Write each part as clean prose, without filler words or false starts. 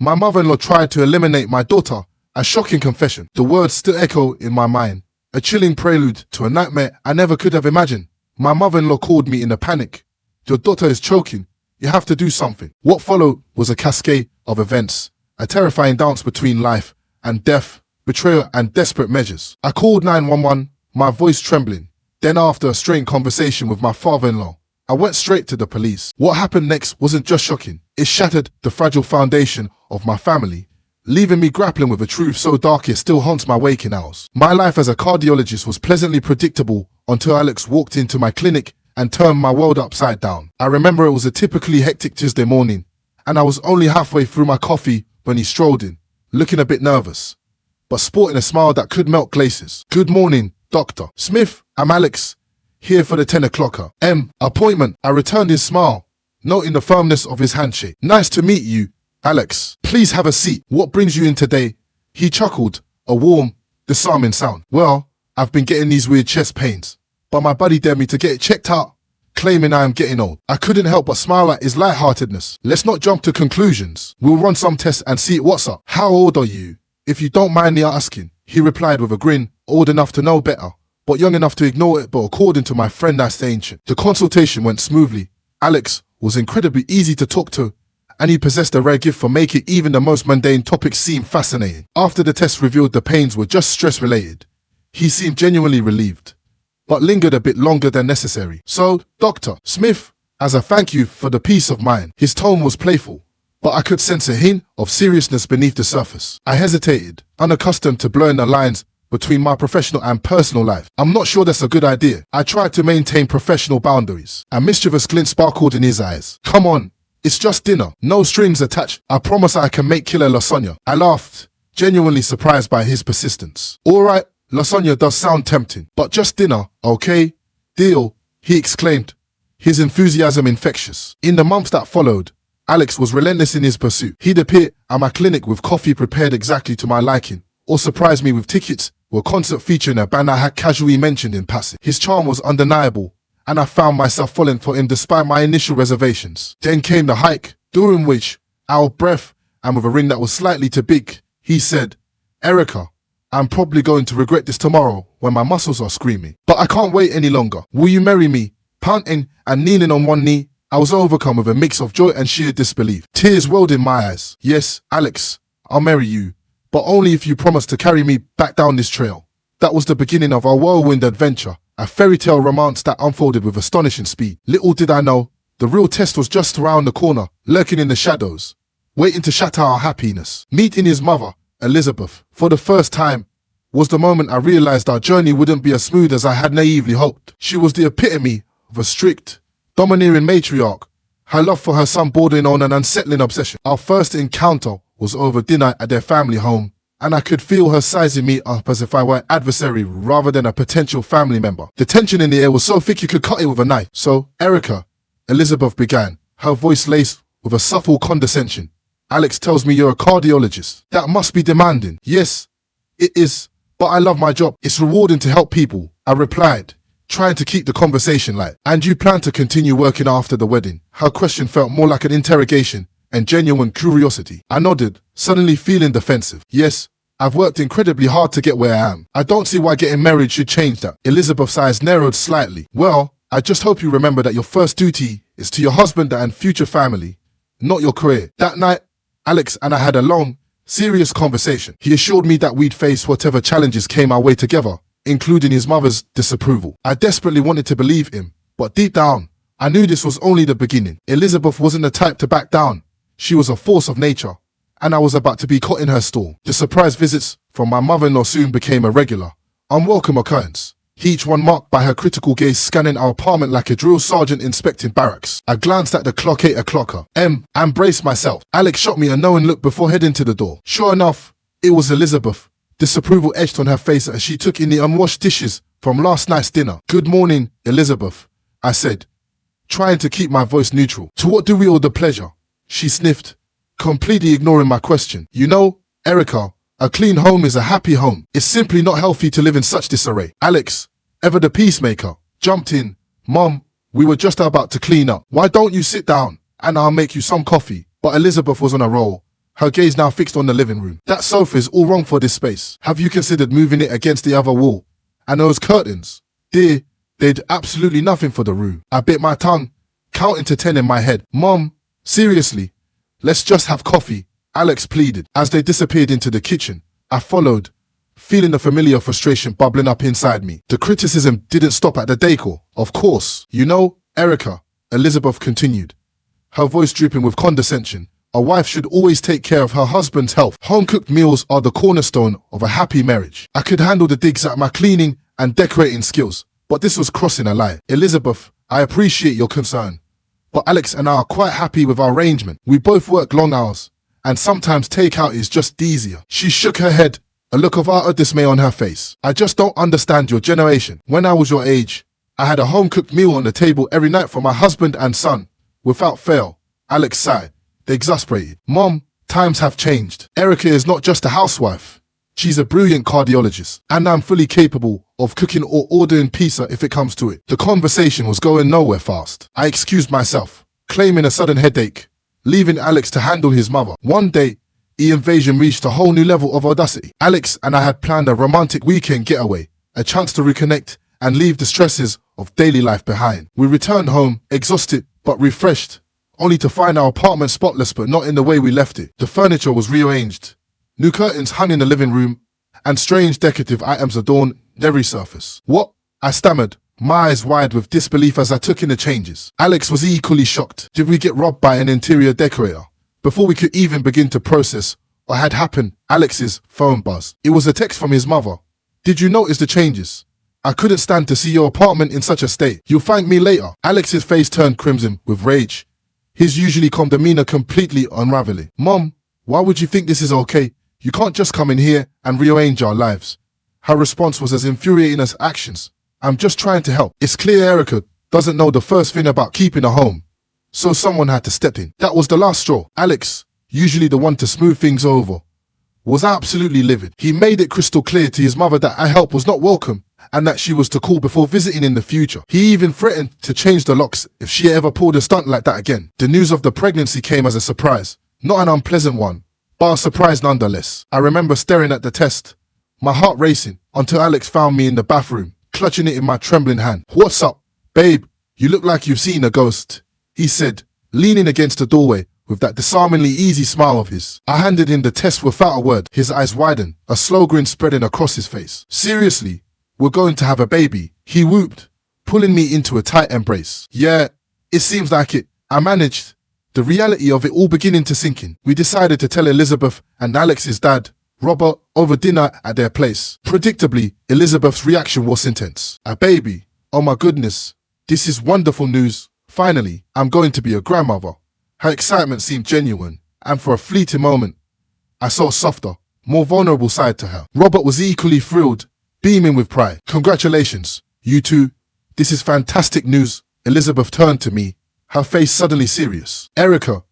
My mother-in-law tried to eliminate my daughter. A shocking confession. The words still echo in my mind. A chilling prelude to a nightmare I never could have imagined. My mother-in-law called me in a panic. Your daughter is choking. You have to do something. What followed was a cascade of events. A terrifying dance between life and death, betrayal and desperate measures. I called 911, my voice trembling. Then after a strained conversation with my father-in-law, I went straight to the police. What happened next wasn't just shocking. It shattered the fragile foundation of my family, leaving me grappling with a truth so dark it still haunts my waking hours. My life as a cardiologist was pleasantly predictable until Alex walked into my clinic and turned my world upside down. I remember it was a typically hectic Tuesday morning, and I was only halfway through my coffee when he strolled in, looking a bit nervous, but sporting a smile that could melt glaciers. Good morning, Dr. Smith. I'm Alex, here for the 10 o'clocker. Appointment. I returned his smile, noting the firmness of his handshake. Nice to meet you, Alex. Please have a seat. What brings you in today? He chuckled, a warm, disarming sound. Well, I've been getting these weird chest pains, but my buddy dared me to get it checked out, claiming I am getting old. I couldn't help but smile at his lightheartedness. Let's not jump to conclusions. We'll run some tests and see what's up. How old are you, if you don't mind me asking? He replied with a grin, old enough to know better, but young enough to ignore it. But according to my friend, that's the ancient. The consultation went smoothly. Alex was incredibly easy to talk to, and he possessed a rare gift for making even the most mundane topics seem fascinating. After the test revealed the pains were just stress-related, he seemed genuinely relieved, but lingered a bit longer than necessary. So, Dr. Smith, as a thank you for the peace of mind. His tone was playful, but I could sense a hint of seriousness beneath the surface. I hesitated, unaccustomed to blurring the lines between my professional and personal life. I'm not sure that's a good idea. I tried to maintain professional boundaries. A mischievous glint sparkled in his eyes. Come on, it's just dinner. No strings attached. I promise I can make killer lasagna. I laughed, genuinely surprised by his persistence. All right, lasagna does sound tempting, but just dinner, okay? Deal, he exclaimed, his enthusiasm infectious. In the months that followed, Alex was relentless in his pursuit. He'd appear at my clinic with coffee prepared exactly to my liking, or surprise me with tickets to a concert featuring a band I had casually mentioned in passing. His charm was undeniable, and I found myself falling for him despite my initial reservations. Then came the hike, during which, out of breath and with a ring that was slightly too big, he said, Erica, I'm probably going to regret this tomorrow when my muscles are screaming. But I can't wait any longer. Will you marry me? Panting and kneeling on one knee, I was overcome with a mix of joy and sheer disbelief. Tears welled in my eyes. Yes, Alex, I'll marry you, but only if you promise to carry me back down this trail. That was the beginning of our whirlwind adventure, a fairy tale romance that unfolded with astonishing speed. Little did I know, the real test was just around the corner, lurking in the shadows, waiting to shatter our happiness. Meeting his mother, Elizabeth, for the first time, was the moment I realized our journey wouldn't be as smooth as I had naively hoped. She was the epitome of a strict, domineering matriarch, her love for her son bordering on an unsettling obsession. Our first encounter was over dinner at their family home, and I could feel her sizing me up as if I were an adversary rather than a potential family member. The tension in the air was so thick you could cut it with a knife. So, Erica, Elizabeth began, her voice laced with a subtle condescension. Alex tells me you're a cardiologist. That must be demanding. Yes, it is, but I love my job. It's rewarding to help people, I replied, trying to keep the conversation light. And you plan to continue working after the wedding? Her question felt more like an interrogation and genuine curiosity. I nodded, suddenly feeling defensive. Yes, I've worked incredibly hard to get where I am. I don't see why getting married should change that. Elizabeth's eyes narrowed slightly. Well, I just hope you remember that your first duty is to your husband and future family, not your career. That night, Alex and I had a long, serious conversation. He assured me that we'd face whatever challenges came our way together, including his mother's disapproval. I desperately wanted to believe him, but deep down, I knew this was only the beginning. Elizabeth wasn't the type to back down. She was a force of nature, and I was about to be caught in her stall. The surprise visits from my mother-in-law soon became a regular, unwelcome occurrence, each one marked by her critical gaze scanning our apartment like a drill sergeant inspecting barracks. I glanced at the clock 8 o'clocker, and braced myself. Alex shot me a knowing look before heading to the door. Sure enough, it was Elizabeth. Disapproval etched on her face as she took in the unwashed dishes from last night's dinner. Good morning, Elizabeth, I said, trying to keep my voice neutral. To what do we owe the pleasure? She sniffed, completely ignoring my question. You know, Erica, a clean home is a happy home. It's simply not healthy to live in such disarray. Alex, ever the peacemaker, jumped in. Mom, we were just about to clean up. Why don't you sit down and I'll make you some coffee? But Elizabeth was on a roll, her gaze now fixed on the living room. That sofa is all wrong for this space. Have you considered moving it against the other wall? And those curtains, dear, they did absolutely nothing for the room. I bit my tongue, counting to 10 in my head. Mom, seriously, let's just have coffee, Alex pleaded. As they disappeared into the kitchen, I followed, feeling the familiar frustration bubbling up inside me. The criticism didn't stop at the decor. Of course, you know, Erica, Elizabeth continued, her voice drooping with condescension. A wife should always take care of her husband's health. Home-cooked meals are the cornerstone of a happy marriage. I could handle the digs at my cleaning and decorating skills, but this was crossing a line. Elizabeth, I appreciate your concern, but Alex and I are quite happy with our arrangement. We both work long hours, and sometimes takeout is just easier. She shook her head, a look of utter dismay on her face. I just don't understand your generation. When I was your age, I had a home-cooked meal on the table every night for my husband and son, without fail. Alex sighed, exasperated. Mom, times have changed. Erica is not just a housewife. She's a brilliant cardiologist, and I'm fully capable of cooking or ordering pizza if it comes to it. The conversation was going nowhere fast. I excused myself, claiming a sudden headache, leaving Alex to handle his mother. One day, the invasion reached a whole new level of audacity. Alex and I had planned a romantic weekend getaway, a chance to reconnect and leave the stresses of daily life behind. We returned home, exhausted but refreshed, only to find our apartment spotless but not in the way we left it. The furniture was rearranged, new curtains hung in the living room, and strange decorative items adorned every surface. What? I stammered, my eyes wide with disbelief as I took in the changes. Alex was equally shocked. Did we get robbed by an interior decorator? Before we could even begin to process what had happened, Alex's phone buzzed. It was a text from his mother. Did you notice the changes? I couldn't stand to see your apartment in such a state. You'll thank me later. Alex's face turned crimson with rage, his usually calm demeanor completely unraveling. Mom, why would you think this is okay? You can't just come in here and rearrange our lives. Her response was as infuriating as actions. I'm just trying to help. It's clear Erica doesn't know the first thing about keeping a home, so someone had to step in. That was the last straw. Alex, usually the one to smooth things over, was absolutely livid. He made it crystal clear to his mother that our help was not welcome and that she was to call before visiting in the future. He even threatened to change the locks if she ever pulled a stunt like that again. The news of the pregnancy came as a surprise, not an unpleasant one, but a surprise nonetheless. I remember staring at the test, my heart racing, until Alex found me in the bathroom, clutching it in my trembling hand. What's up, babe? You look like you've seen a ghost, he said, leaning against the doorway with that disarmingly easy smile of his. I handed him the test without a word. His eyes widened, a slow grin spreading across his face. Seriously? We're going to have a baby, he whooped, pulling me into a tight embrace. Yeah, it seems like it. I managed, the reality of it all beginning to sink in. We decided to tell Elizabeth and Alex's dad, Robert, over dinner at their place. Predictably, Elizabeth's reaction was intense. A baby? Oh my goodness, this is wonderful news. Finally, I'm going to be a grandmother. Her excitement seemed genuine, and for a fleeting moment, I saw a softer, more vulnerable side to her. Robert was equally thrilled, beaming with pride. Congratulations, you two. This is fantastic news. Elizabeth turned to me, her face suddenly serious. Erica,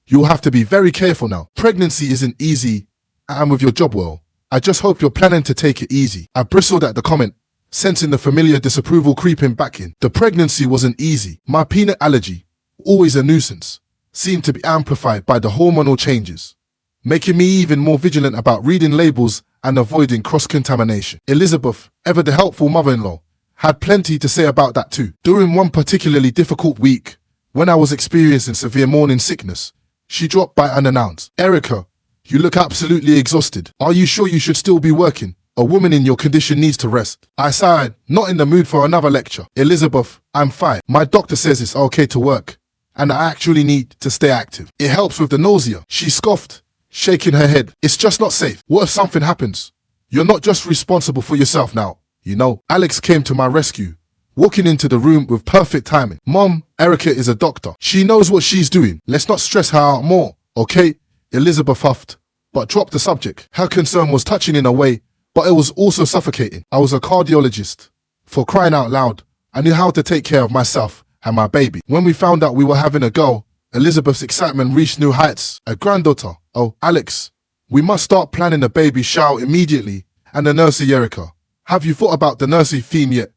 you'll have to be very careful now. Pregnancy isn't easy, and with your job well, I just hope you're planning to take it easy. I bristled at the comment, sensing the familiar disapproval creeping back in. The pregnancy wasn't easy. My peanut allergy, always a nuisance, seemed to be amplified by the hormonal changes, making me even more vigilant about reading labels and avoiding cross-contamination. Elizabeth, ever the helpful mother-in-law, had plenty to say about that too. During one particularly difficult week, when I was experiencing severe morning sickness, she dropped by unannounced. Erica, you look absolutely exhausted. Are you sure you should still be working? A woman in your condition needs to rest. I sighed, not in the mood for another lecture. Elizabeth, I'm fine. My doctor says it's okay to work, and I actually need to stay active. It helps with the nausea. She scoffed, shaking her head. It's just not safe. What if something happens? You're not just responsible for yourself now, you know. Alex came to my rescue, walking into the room with perfect timing. Mom, Erica is a doctor. She knows what she's doing. Let's not stress her out more, okay? Elizabeth huffed, but dropped the subject. Her concern was touching in a way, but it was also suffocating. I was a cardiologist. For crying out loud, I knew how to take care of myself and my baby. When we found out we were having a girl, Elizabeth's excitement reached new heights. A granddaughter. Oh, Alex, we must start planning a baby shower immediately, and the nursery. Erica, have you thought about the nursery theme yet?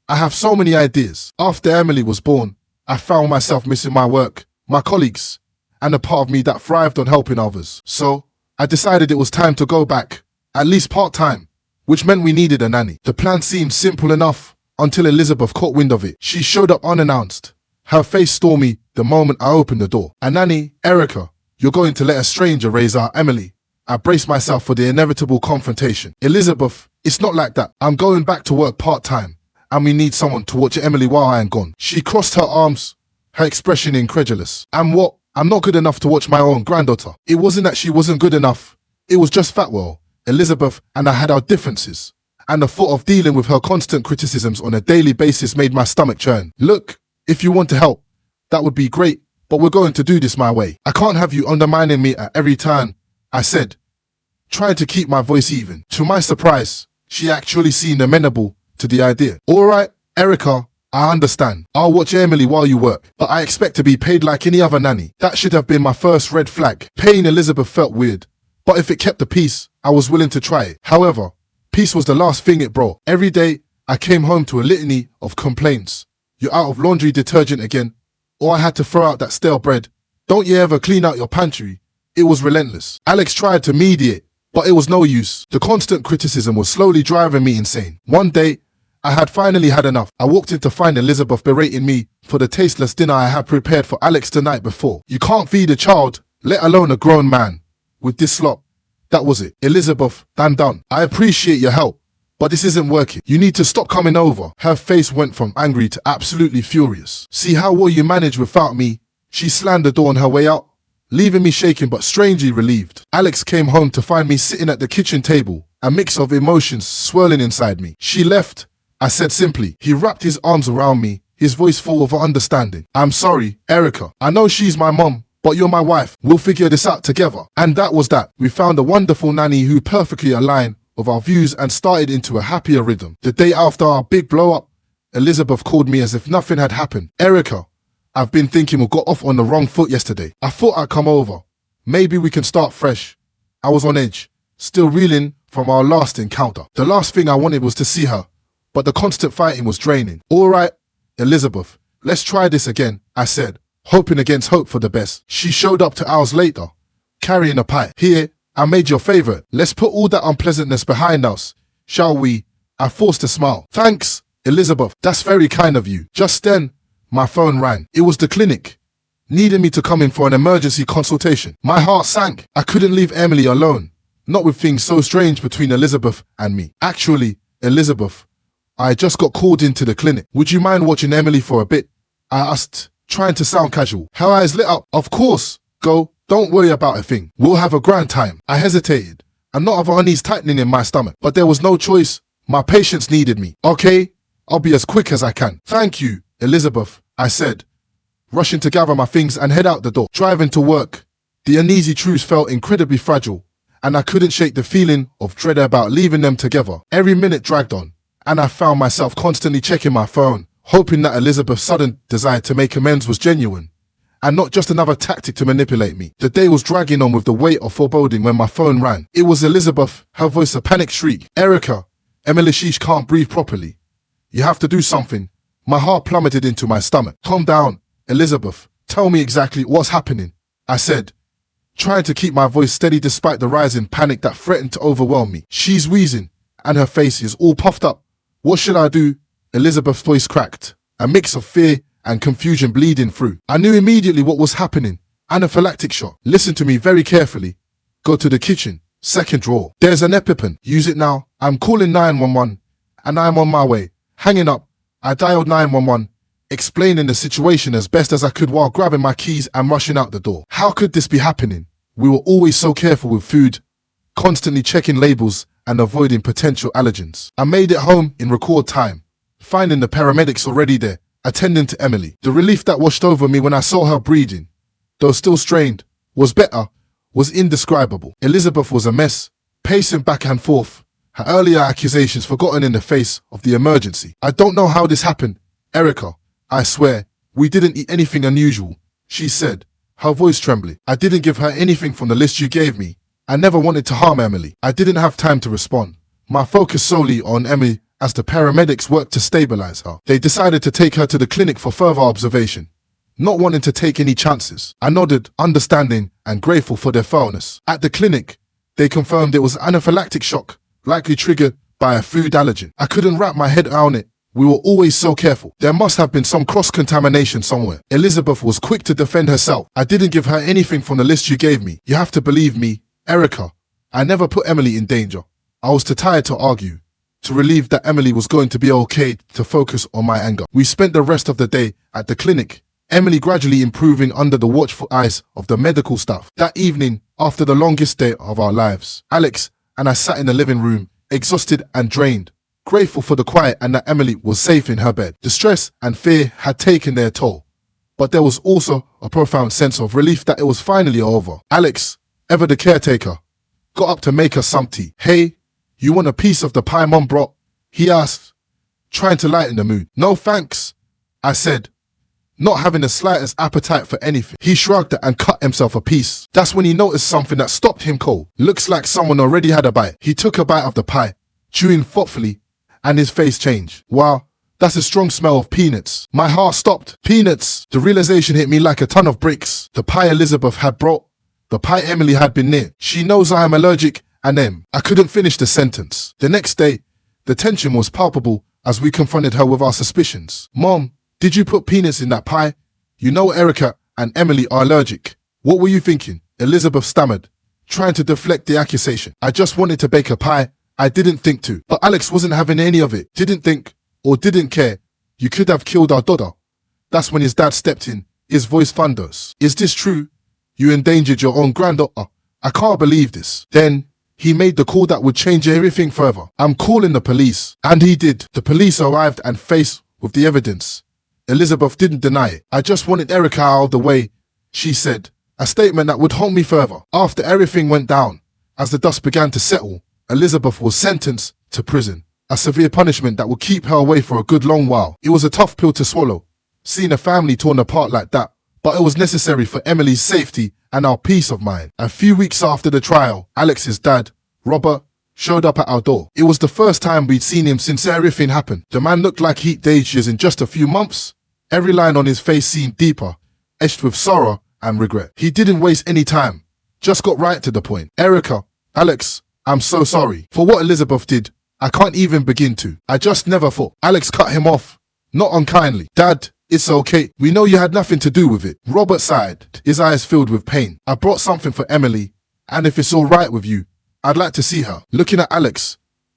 I have so many ideas. After Emily was born, I found myself missing my work, my colleagues, and a part of me that thrived on helping others. So I decided it was time to go back, at least part-time, which meant we needed a nanny. The plan seemed simple enough until Elizabeth caught wind of it. She showed up unannounced, her face stormy the moment I opened the door. "A nanny, Erica, you're going to let a stranger raise our Emily." I braced myself for the inevitable confrontation. "Elizabeth, it's not like that. I'm going back to work part-time, and we need someone to watch Emily while I am gone." She crossed her arms, her expression incredulous. "And what? I'm not good enough to watch my own granddaughter." It wasn't that she wasn't good enough. It was just that, well, Elizabeth and I had our differences, and the thought of dealing with her constant criticisms on a daily basis made my stomach churn. "Look, if you want to help, that would be great, but we're going to do this my way. I can't have you undermining me at every turn," I said, trying to keep my voice even. To my surprise, she actually seemed amenable to the idea. "All right, Erica, I understand. I'll watch Emily while you work, but I expect to be paid like any other nanny." That should have been my first red flag. Paying Elizabeth felt weird, but if it kept the peace, I was willing to try it. However, peace was the last thing it brought. Every day, I came home to a litany of complaints. "You're out of laundry detergent again," or "I had to throw out that stale bread. Don't you ever clean out your pantry?" It was relentless. Alex tried to mediate, but it was no use. The constant criticism was slowly driving me insane. One day, I had finally had enough. I walked in to find Elizabeth berating me for the tasteless dinner I had prepared for Alex the night before. "You can't feed a child, let alone a grown man, with this slop." That was it. "Elizabeth, I'm done. I appreciate your help, but this isn't working. You need to stop coming over." Her face went from angry to absolutely furious. "See how well you manage without me?" She slammed the door on her way out, leaving me shaking but strangely relieved. Alex came home to find me sitting at the kitchen table, a mix of emotions swirling inside me. "She left," I said simply. He wrapped his arms around me, his voice full of understanding. "I'm sorry, Erica. I know she's my mom, but you're my wife. We'll figure this out together." And that was that. We found a wonderful nanny who perfectly aligned with our views and started into a happier rhythm. The day after our big blow-up, Elizabeth called me as if nothing had happened. "Erica, I've been thinking we got off on the wrong foot yesterday. I thought I'd come over. Maybe we can start fresh." I was on edge, still reeling from our last encounter. The last thing I wanted was to see her, but the constant fighting was draining. "All right, Elizabeth, let's try this again," I said, hoping against hope for the best. She showed up 2 hours later, carrying a pie. "Here, I made your favorite. Let's put all that unpleasantness behind us, shall we?" I forced a smile. "Thanks, Elizabeth. That's very kind of you." Just then, my phone rang. It was the clinic, needing me to come in for an emergency consultation. My heart sank. I couldn't leave Emily alone, not with things so strange between Elizabeth and me. "Actually, Elizabeth, I just got called into the clinic. Would you mind watching Emily for a bit?" I asked, trying to sound casual. Her eyes lit up. "Of course, go. Don't worry about a thing. We'll have a grand time." I hesitated, a knot of unease tightening in my stomach, but there was no choice. My patients needed me. "Okay, I'll be as quick as I can." "Thank you, Elizabeth," I said, rushing to gather my things and head out the door. Driving to work, the uneasy truce felt incredibly fragile, and I couldn't shake the feeling of dread about leaving them together. Every minute dragged on, and I found myself constantly checking my phone, hoping that Elizabeth's sudden desire to make amends was genuine, and not just another tactic to manipulate me. The day was dragging on with the weight of foreboding when my phone rang. It was Elizabeth, her voice a panicked shriek. "Erica, Emily Sheesh can't breathe properly. You have to do something." My heart plummeted into my stomach. "Calm down, Elizabeth. Tell me exactly what's happening," I said, trying to keep my voice steady despite the rising panic that threatened to overwhelm me. "She's wheezing, and her face is all puffed up." "What should I do?" Elizabeth's voice cracked, a mix of fear and confusion bleeding through. I knew immediately what was happening. Anaphylactic shock. "Listen to me very carefully. Go to the kitchen, second drawer. There's an EpiPen. Use it now. I'm calling 911, and I'm on my way." Hanging up, I dialed 911, explaining the situation as best as I could while grabbing my keys and rushing out the door. How could this be happening? We were always so careful with food, constantly checking labels and avoiding potential allergens. I made it home in record time, finding the paramedics already there, attending to Emily. The relief that washed over me when I saw her breathing, though still strained, was indescribable. Elizabeth was a mess, pacing back and forth, her earlier accusations forgotten in the face of the emergency. "I don't know how this happened, Erica. I swear, we didn't eat anything unusual," she said, her voice trembling. "I didn't give her anything from the list you gave me. I never wanted to harm Emily." I didn't have time to respond, my focus solely on Emily as the paramedics worked to stabilize her. They decided to take her to the clinic for further observation, not wanting to take any chances. I nodded, understanding and grateful for their thoroughness. At the clinic, they confirmed it was anaphylactic shock, likely triggered by a food allergen. I couldn't wrap my head around it. We were always so careful. There must have been some cross-contamination somewhere. Elizabeth was quick to defend herself. I didn't give her anything from the list you gave me. You have to believe me, Erica. I never put Emily in danger. I was too tired to argue, too relieved that Emily was going to be okay to focus on my anger. We spent the rest of the day at the clinic, Emily gradually improving under the watchful eyes of the medical staff. That evening, after the longest day of our lives, Alex and I sat in the living room, exhausted and drained, grateful for the quiet and that Emily was safe in her bed. The stress and fear had taken their toll, but there was also a profound sense of relief that it was finally over. Alex, ever the caretaker, got up to make us some tea. "Hey, you want a piece of the pie Mom brought?" he asked, trying to lighten the mood. "No thanks," I said, not having the slightest appetite for anything. He shrugged and cut himself a piece. That's when he noticed something that stopped him cold. Looks like someone already had a bite. He took a bite of the pie, chewing thoughtfully, and his face changed. "Wow, that's a strong smell of peanuts." My heart stopped. Peanuts! The realization hit me like a ton of bricks. The pie Elizabeth had brought, the pie Emily had been near. She knows I am allergic, and then I couldn't finish the sentence. The next day, the tension was palpable as we confronted her with our suspicions. "Mom, did you put peanuts in that pie? You know Erica and Emily are allergic." "What were you thinking?" Elizabeth stammered, trying to deflect the accusation. "I just wanted to bake a pie. I didn't think to." But Alex wasn't having any of it. Didn't think or didn't care. "You could have killed our daughter." That's when his dad stepped in, his voice thunders. "Is this true? You endangered your own granddaughter. I can't believe this." Then he made the call that would change everything further. "I'm calling the police." And he did. The police arrived and faced with the evidence. Elizabeth didn't deny it. "I just wanted Erica out of the way," she said, a statement that would haunt me further. After everything went down, as the dust began to settle, Elizabeth was sentenced to prison, a severe punishment that would keep her away for a good long while. It was a tough pill to swallow, seeing a family torn apart like that, but it was necessary for Emily's safety and our peace of mind. A few weeks after the trial, Alex's dad, Robert, showed up at our door. It was the first time we'd seen him since everything happened. The man looked like he'd aged years in just a few months. Every line on his face seemed deeper, etched with sorrow and regret. He didn't waste any time, just got right to the point. "Erica, Alex, I'm so sorry for what Elizabeth did. I can't even begin to. I just never thought." Alex cut him off, not unkindly. "Dad, it's okay. We know you had nothing to do with it." Robert sighed, his eyes filled with pain. "I brought something for Emily, and if it's all right with you, I'd like to see her." Looking at Alex,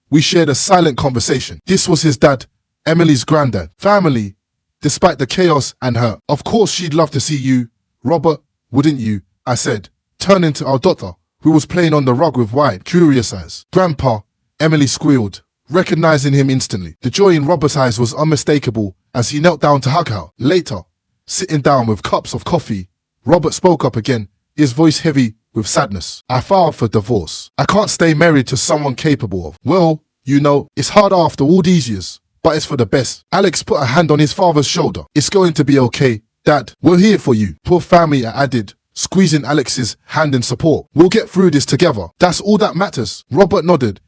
we shared a silent conversation. This was his dad, Emily's granddad. Family, despite the chaos and hurt. "Of course she'd love to see you, Robert, wouldn't you?" I said, turning to our daughter, who was playing on the rug with wide, curious eyes. "Grandpa," Emily squealed, recognizing him instantly. The joy in Robert's eyes was unmistakable as he knelt down to hug her. Later, sitting down with cups of coffee, Robert spoke up again, his voice heavy with sadness. "I filed for divorce. I can't stay married to someone capable of, well, you know, it's hard after all these years, but it's for the best." Alex put a hand on his father's shoulder. "It's going to be okay, Dad. We're here for you." "Poor family," I added, squeezing Alex's hand in support. "We'll get through this together. That's all that matters." Robert nodded,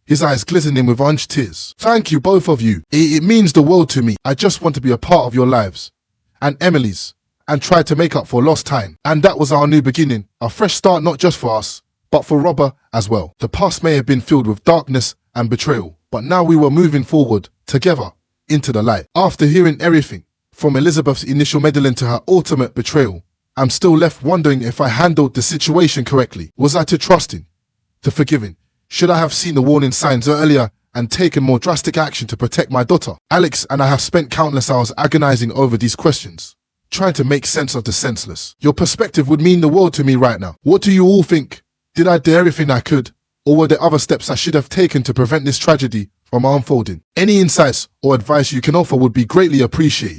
his eyes glistening with orange tears. "Thank you, both of you. It means the world to me. I just want to be a part of your lives and Emily's and try to make up for lost time." And that was our new beginning, a fresh start not just for us, but for Robert as well. The past may have been filled with darkness and betrayal, but now we were moving forward together into the light. After hearing everything, from Elizabeth's initial meddling to her ultimate betrayal, I'm still left wondering if I handled the situation correctly. Was I too trusting, too forgiving? Should I have seen the warning signs earlier and taken more drastic action to protect my daughter? Alex and I have spent countless hours agonizing over these questions, trying to make sense of the senseless. Your perspective would mean the world to me right now. What do you all think? Did I do everything I could? Or were there other steps I should have taken to prevent this tragedy from unfolding? Any insights or advice you can offer would be greatly appreciated.